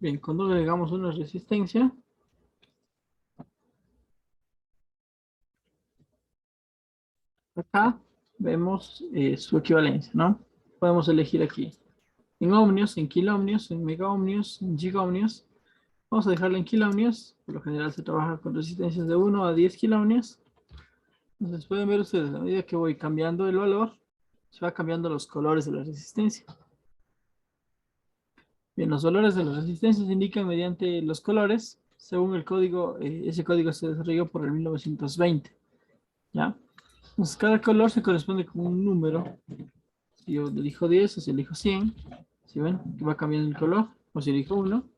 Bien, cuando agregamos una resistencia, acá vemos su equivalencia, ¿no? Podemos elegir aquí en ohmios, en kiloohmios, en megaohmios, en gigaohmios. Vamos a dejarlo en kiloohmios. Por lo general se trabaja con resistencias de 1 a 10 kiloohmios. Entonces pueden ver ustedes, a medida que voy cambiando el valor, se va cambiando los colores de la resistencia. Bien, los valores de las resistencias se indican mediante los colores, según el código, ese código se desarrolló por el 1920, ¿ya? Entonces cada color se corresponde con un número. Si yo elijo 10 o si elijo 100, ¿sí ven? Que va cambiando el color. O si elijo 1,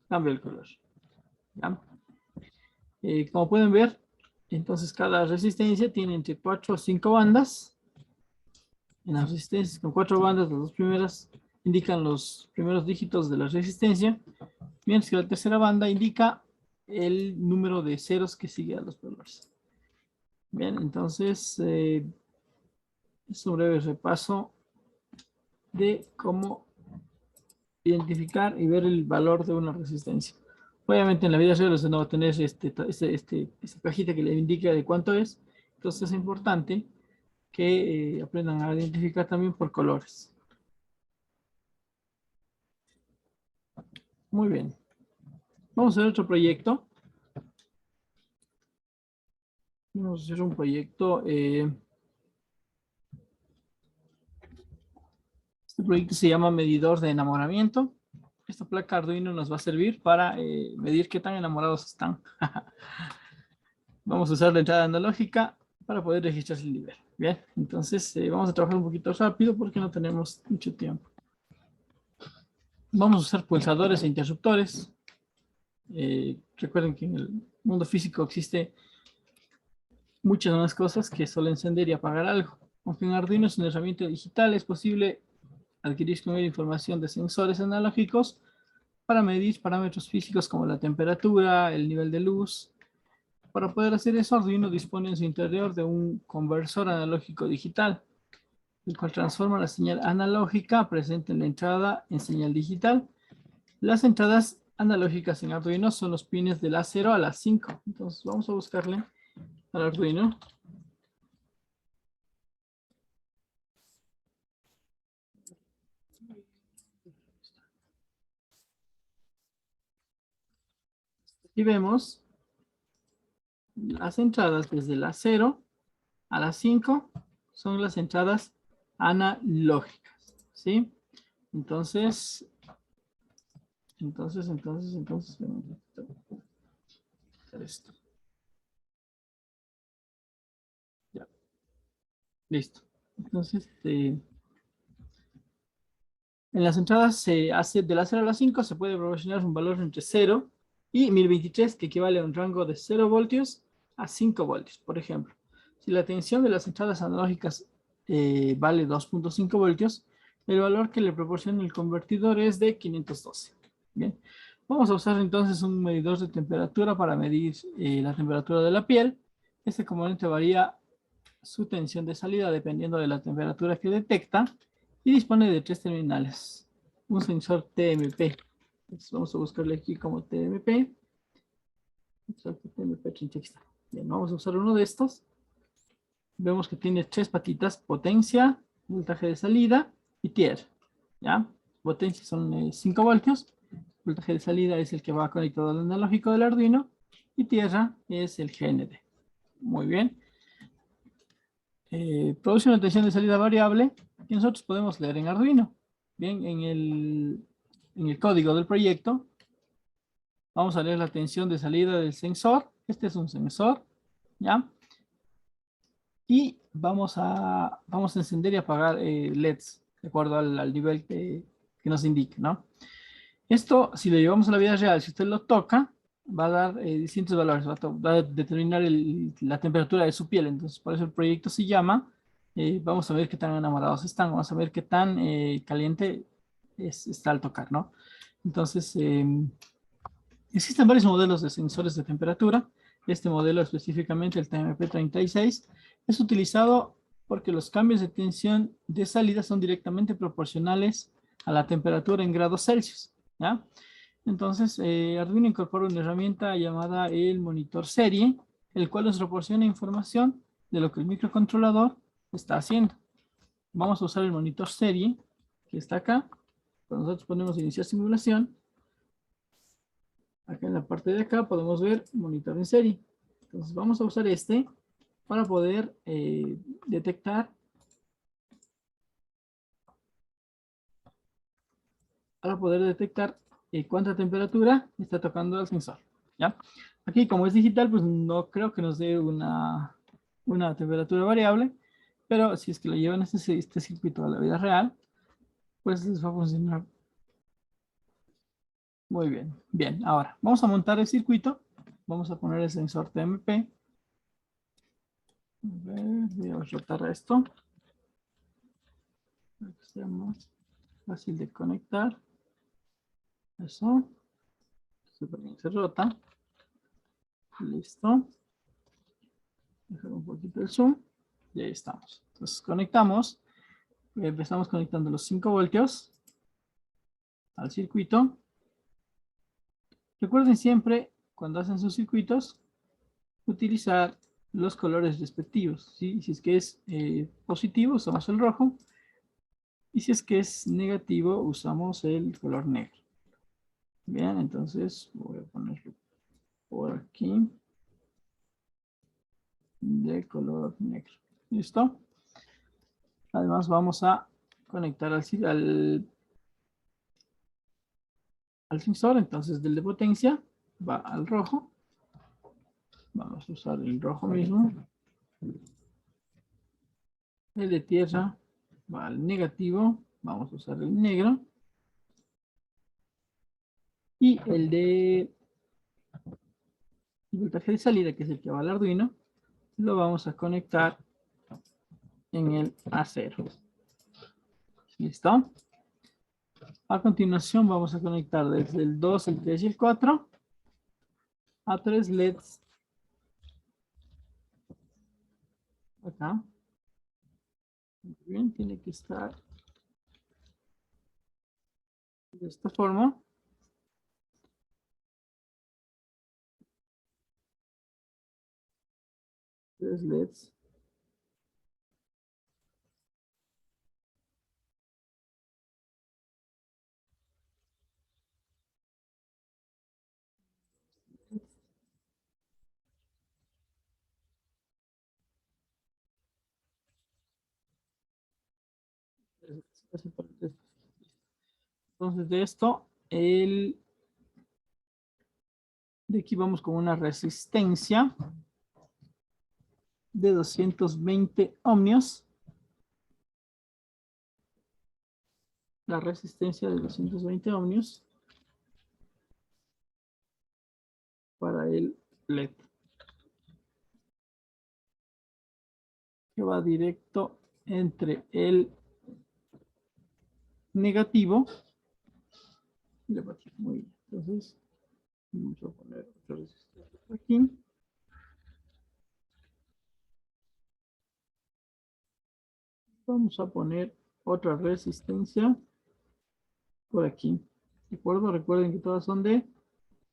cambia el color, ¿ya? Como pueden ver, entonces cada resistencia tiene entre 4 o 5 bandas. En las resistencias con 4 bandas, las dos primeras indican los primeros dígitos de la resistencia, mientras que la tercera banda indica el número de ceros que sigue a los valores. Bien, entonces es un breve repaso de cómo identificar y ver el valor de una resistencia. Obviamente en la vida real usted no va a tener esta cajita que le indica de cuánto es, entonces es importante que aprendan a identificar también por colores. Muy bien. Vamos a ver otro proyecto. Vamos a hacer un proyecto. Este proyecto se llama medidor de enamoramiento. Esta placa Arduino nos va a servir para medir qué tan enamorados están. Vamos a usar la entrada analógica para poder registrar el nivel. Bien, entonces vamos a trabajar un poquito rápido porque no tenemos mucho tiempo. Vamos a usar pulsadores e interruptores. Recuerden que en el mundo físico existe muchas más cosas que solo encender y apagar algo. Aunque en Arduino es una herramienta digital, es posible adquirir con él información de sensores analógicos para medir parámetros físicos como la temperatura, el nivel de luz. Para poder hacer eso, Arduino dispone en su interior de un conversor analógico digital, el cual transforma la señal analógica presente en la entrada en señal digital. Las entradas analógicas en Arduino son los pines de la 0 a la 5. Entonces vamos a buscarle al Arduino. Y vemos las entradas desde la 0 a la 5 son las entradas analógicas, ¿sí? Entonces, esto. Ya, listo. Entonces, en las entradas se hace de la 0 a la 5 se puede proporcionar un valor entre 0 y 1023, que equivale a un rango de 0 voltios a 5 voltios, por ejemplo. Si la tensión de las entradas analógicas vale 2.5 voltios, el valor que le proporciona el convertidor es de 512. Bien, vamos a usar entonces un medidor de temperatura para medir la temperatura de la piel. Este componente varía su tensión de salida dependiendo de la temperatura que detecta y dispone de 3 terminales. Un sensor TMP. Entonces vamos a buscarle aquí como TMP. Bien, vamos a usar uno de estos. Vemos que tiene 3 patitas: potencia, voltaje de salida y tierra. ¿Ya? Potencia son 5 voltios. Voltaje de salida es el que va conectado al analógico del Arduino. Y tierra es el GND. Muy bien. Produce una tensión de salida variable que nosotros podemos leer en Arduino. Bien, en el código del proyecto vamos a leer la tensión de salida del sensor. Este es un sensor, ¿ya? Y vamos a encender y apagar LEDs de acuerdo al nivel que nos indique, ¿no? Esto, si lo llevamos a la vida real, si usted lo toca, va a dar distintos valores, va a determinar la temperatura de su piel. Entonces, por eso el proyecto se llama, vamos a ver qué tan enamorados están, vamos a ver qué tan caliente está al tocar, ¿no? Entonces, existen varios modelos de sensores de temperatura. Este modelo específicamente, el TMP36, es utilizado porque los cambios de tensión de salida son directamente proporcionales a la temperatura en grados Celsius. ¿ya? Entonces, Arduino incorpora una herramienta llamada el monitor serie, el cual nos proporciona información de lo que el microcontrolador está haciendo. Vamos a usar el monitor serie, que está acá. Cuando nosotros ponemos iniciar simulación, acá en la parte de acá podemos ver monitor en serie. Entonces vamos a usar este para poder detectar, cuánta temperatura está tocando el sensor. ¿Ya? Aquí como es digital, pues no creo que nos dé una temperatura variable, pero si es que lo llevan este circuito a la vida real, pues les va a funcionar muy bien. Bien, ahora vamos a montar el circuito. Vamos a poner el sensor TMP. A ver, voy a rotar esto para que sea más fácil de conectar. Eso. Súper bien, se rota. Listo. Dejar un poquito el zoom. Y ahí estamos. Entonces conectamos. Empezamos conectando los 5 voltios al circuito. Recuerden siempre, cuando hacen sus circuitos, utilizar los colores respectivos. ¿Sí? Si es que es positivo, usamos el rojo. Y si es que es negativo, usamos el color negro. Bien, entonces voy a ponerlo por aquí de color negro. ¿Listo? Además vamos a conectar al sensor, entonces del de potencia va al rojo. Vamos a usar el rojo mismo. El de tierra va al negativo. Vamos a usar el negro. Y el de voltaje de salida, que es el que va al Arduino, lo vamos a conectar en el A0. ¿Listo? A continuación vamos a conectar desde el 2, el 3 y el 4 a 3 LEDs acá. Muy bien, tiene que estar de esta forma. 3 LEDs. Entonces de esto, de aquí vamos con una resistencia de 220 ohmios. La resistencia de 220 ohmios para el LED, que va directo entre el negativo y la batería. Muy bien. Entonces, vamos a poner otra resistencia por aquí. Vamos a poner otra resistencia por aquí. ¿De acuerdo? Recuerden que todas son de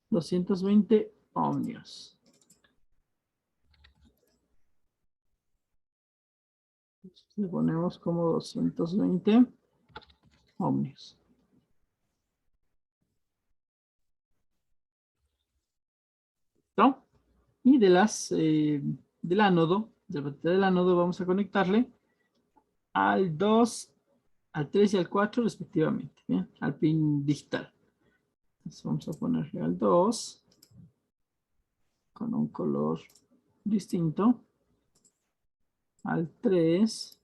220 ohmios. Le ponemos como 220 ohmios. ¿No? Y del ánodo, de la batería del ánodo, vamos a conectarle al 2, al 3 y al 4 respectivamente, ¿bien? Al pin digital. Entonces vamos a ponerle al 2 con un color distinto, al 3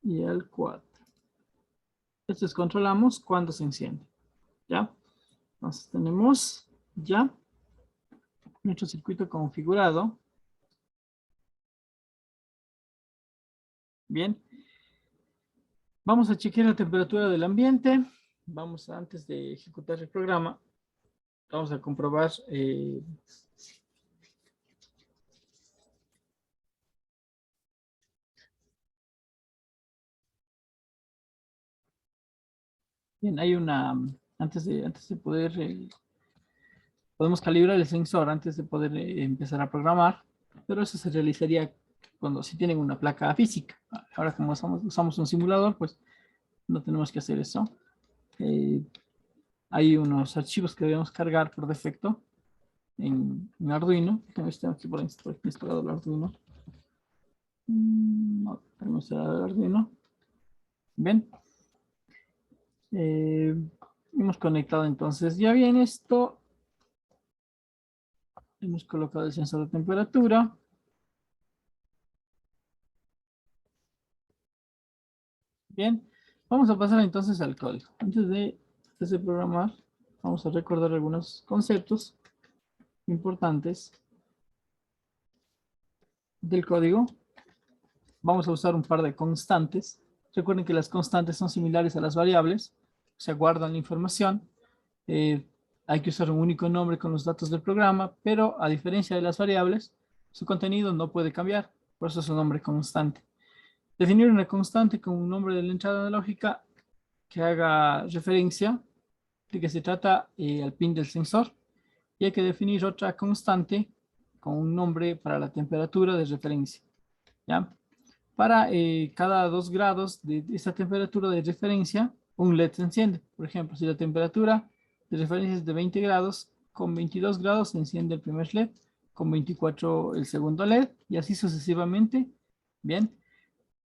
y al 4. Entonces controlamos cuando se enciende, ¿ya? Entonces tenemos ya nuestro circuito configurado. Bien, vamos a chequear la temperatura del ambiente. Vamos antes de ejecutar el programa, vamos a comprobar Bien, hay antes de poder, podemos calibrar el sensor antes de poder empezar a programar, pero eso se realizaría cuando si tienen una placa física. Ahora como usamos un simulador, pues no tenemos que hacer eso. Eh, Hay unos archivos que debemos cargar por defecto en Arduino. Tengo aquí por instalado el Arduino. No, tenemos instalado el Arduino. Bien. Eh, Hemos conectado entonces ya bien esto. Hemos colocado el sensor de temperatura. Bien. Vamos a pasar entonces al código. Antes de programar, vamos a recordar algunos conceptos importantes del código. Vamos a usar un par de constantes. Recuerden que las constantes son similares a las variables. Se guardan la información. Eh, Hay que usar un único nombre con los datos del programa, pero a diferencia de las variables, su contenido no puede cambiar. Por eso es un nombre constante. Definir una constante con un nombre de la entrada analógica que haga referencia de que se trata al pin del sensor. Y hay que definir otra constante con un nombre para la temperatura de referencia. ¿Ya? Para cada 2 grados de esta temperatura de referencia, un LED se enciende. Por ejemplo, si la temperatura de referencia es de 20 grados, con 22 grados se enciende el primer LED, con 24 el segundo LED, y así sucesivamente. Bien,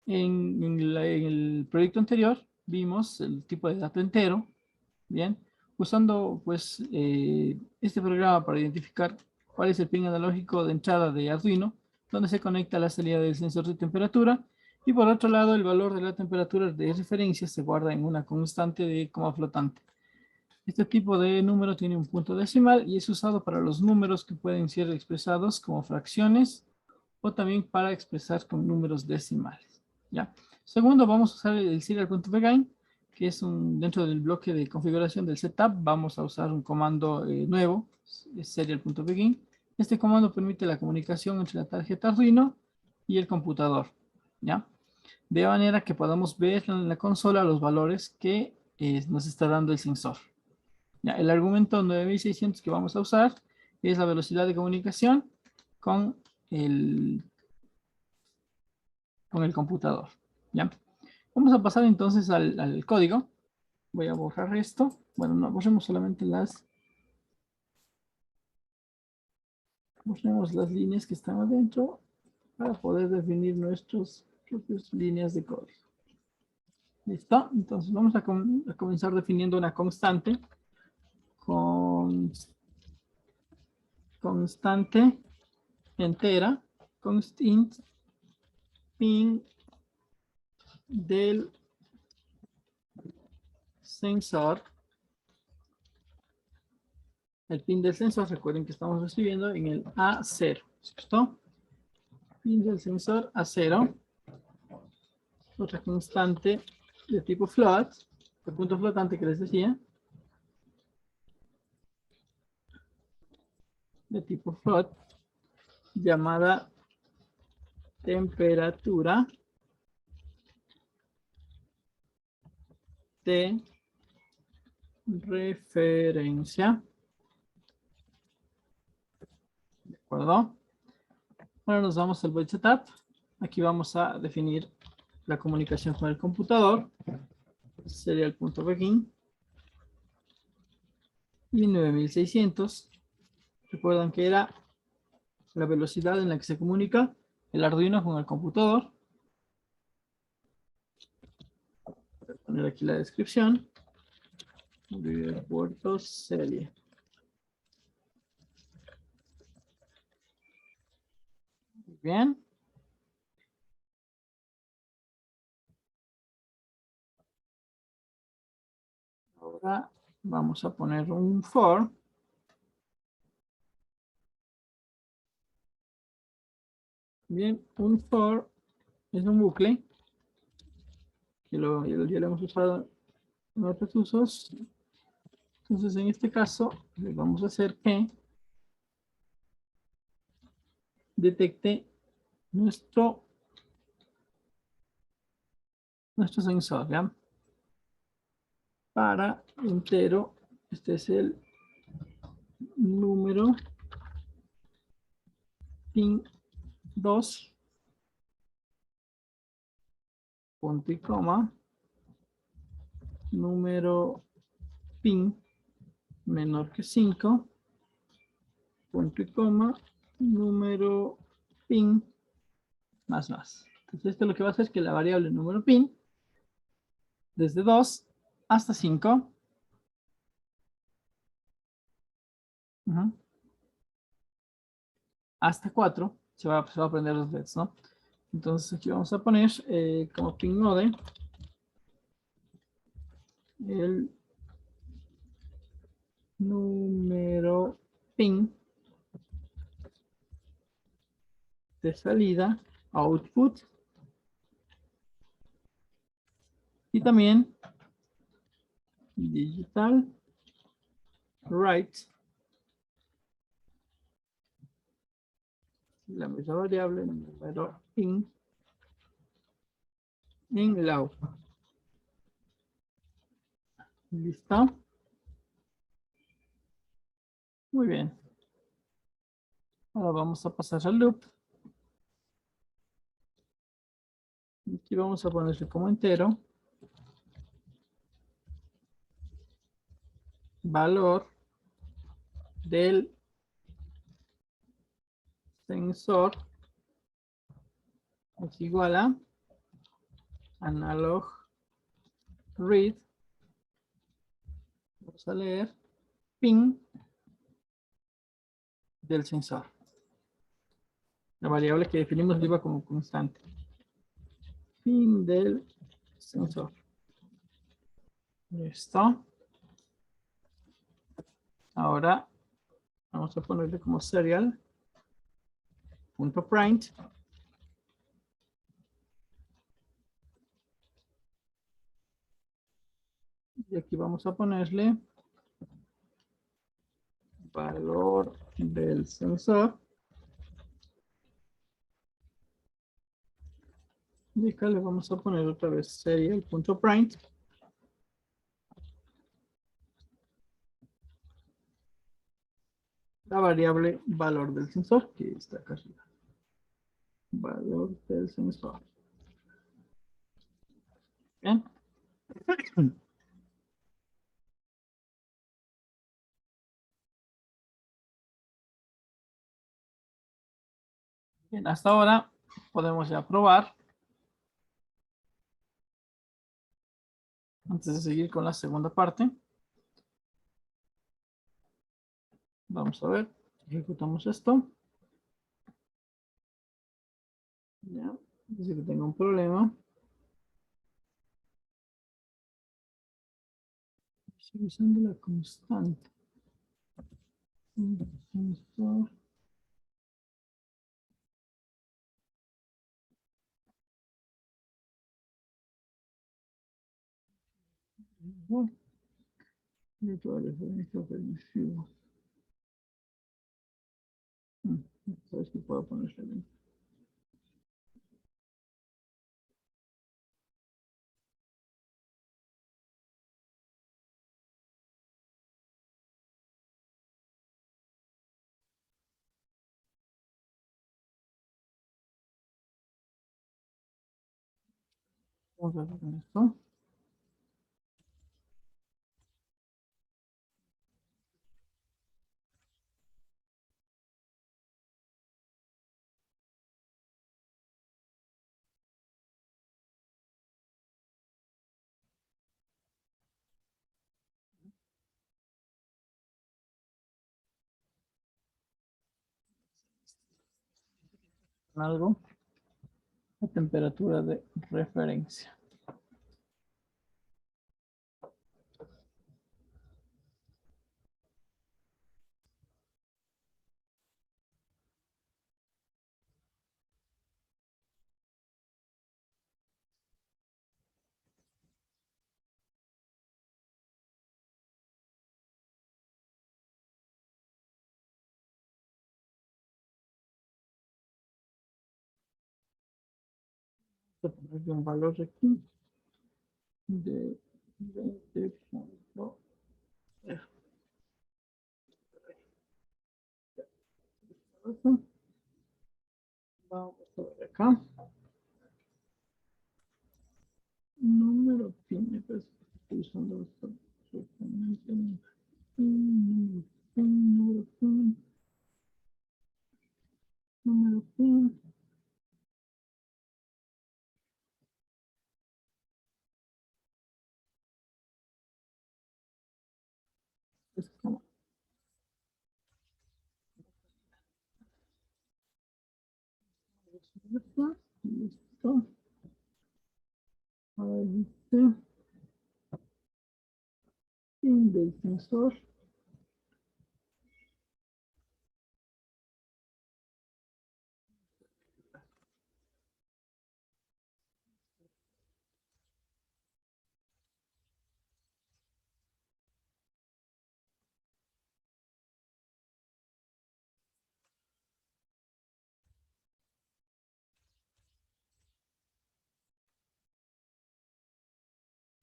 en el proyecto anterior vimos el tipo de dato entero. Bien, usando pues este programa para identificar cuál es el pin analógico de entrada de Arduino, donde se conecta la salida del sensor de temperatura, y por otro lado el valor de la temperatura de referencia se guarda en una constante de coma flotante. Este tipo de número tiene un punto decimal y es usado para los números que pueden ser expresados como fracciones o también para expresar con números decimales. ¿Ya? Segundo, vamos a usar el serial.begin, que es dentro del bloque de configuración del setup, vamos a usar un comando nuevo, serial.begin. Este comando permite la comunicación entre la tarjeta Arduino y el computador. ¿Ya? De manera que podamos ver en la consola los valores que nos está dando el sensor. ¿Ya? El argumento 9600 que vamos a usar es la velocidad de comunicación con el, con el computador. ¿Ya? Vamos a pasar entonces al código. Voy a borrar esto. Bueno, no, borremos solamente borremos las líneas que están adentro para poder definir nuestras propias líneas de código. ¿Listo? Entonces vamos a comenzar definiendo una constante. Constante entera. Constint pin del sensor. El pin del sensor, recuerden que estamos recibiendo en el A0. ¿Listo? Pin del sensor A0. Otra constante de tipo float, el punto flotante que les decía, de tipo float, llamada temperatura de referencia. ¿De acuerdo? Ahora nos vamos al void setup. Aquí vamos a definir la comunicación con el computador. Sería el punto begin. Y 9600. Recuerdan que era la velocidad en la que se comunica el Arduino con el computador. Voy a poner aquí la descripción. Puerto serie. Bien. Ahora vamos a poner un for. Bien, un for es un bucle que ya lo hemos usado en otros usos. Entonces, en este caso, le vamos a hacer que detecte nuestro sensor, ¿ya? para entero. Este es el número pin 2, punto y coma, número pin menor que 5, punto y coma, número pin más más. Entonces esto lo que va a hacer es que la variable número pin, desde 2 hasta 5, hasta 4, se va a aprender los LEDs, ¿no? Entonces aquí vamos a poner como pin node el número pin de salida, output, y también digital write, la misma variable, número pin en low. ¿Listo? Muy bien. Ahora vamos a pasar al loop. Aquí vamos a ponerle como entero valor del sensor es igual a analog read. Vamos a leer pin del sensor. La variable que definimos lleva como constante. Pin del sensor. Listo. Ahora vamos a ponerle como serial. Punto print. Y aquí vamos a ponerle valor del sensor. Y acá le vamos a poner otra vez serial.print. La variable valor del sensor, que está acá arriba. Valor del sensor. Bien. Bien, hasta ahora podemos ya probar. Antes de seguir con la segunda parte. Vamos a ver. Ejecutamos esto. Ya. Dice que tengo un problema. Estoy usando la constante. Sensor. Y toda referencia permisiva. ¿Sabes qué puedo ponerle bien? Vamos a ver con esto. Algo. La temperatura de referencia. Voy a ponerle un valor aquí de 20. Listo. Ahora dice, fin del sensor.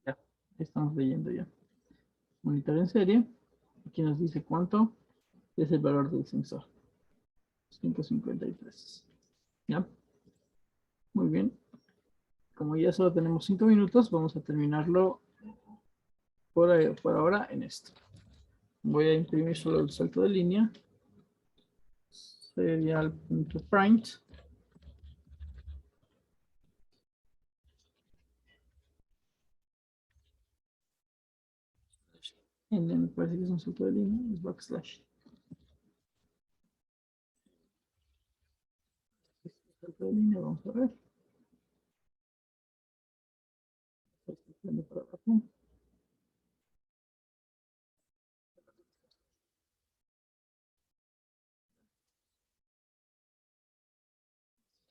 Ya, estamos leyendo ya. Monitor en serie. Aquí nos dice cuánto es el valor del sensor. 553. ¿Ya? Muy bien. Como ya solo tenemos 5 minutos, vamos a terminarlo por ahora en esto. Voy a imprimir solo el salto de línea. Serial.print. Me parece que es un salto de línea, es backslash. Salto de línea, vamos a ver. Por abajo.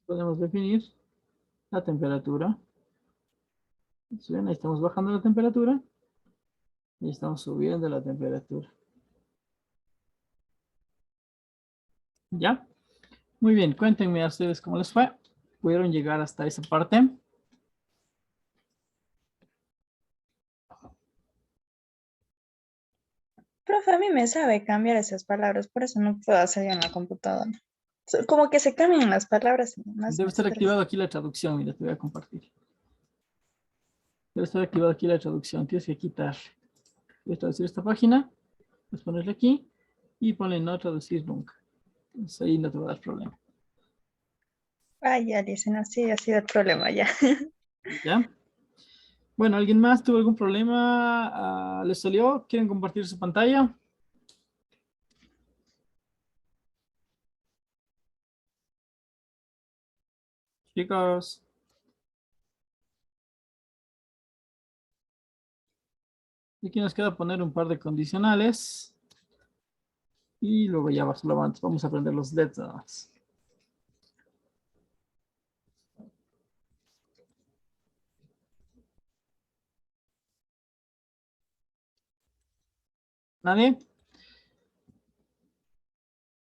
Podemos definir la temperatura. ¿Ven? Ahí estamos bajando la temperatura y estamos subiendo la temperatura. ¿Ya? Muy bien, cuéntenme a ustedes cómo les fue. ¿Pudieron llegar hasta esa parte? Profe, a mí me sabe cambiar esas palabras, por eso no puedo hacer yo en la computadora. Como que se cambian las palabras y más Debe me estar estresa. activado aquí la traducción. Mira, te voy a compartir. Debe estar activado aquí la traducción. Tienes que quitar. Voy a traducir esta página. Puedes ponerle aquí y ponle no traducir nunca. Entonces ahí no te va a dar problema. Ay, ya dicen así, ha sido el problema ya. ¿Ya? Bueno, ¿alguien más tuvo algún problema? ¿Les salió? ¿Quieren compartir su pantalla? Chicos, aquí nos queda poner un par de condicionales y luego ya vamos a aprender los LEDs nada más. ¿Nadie?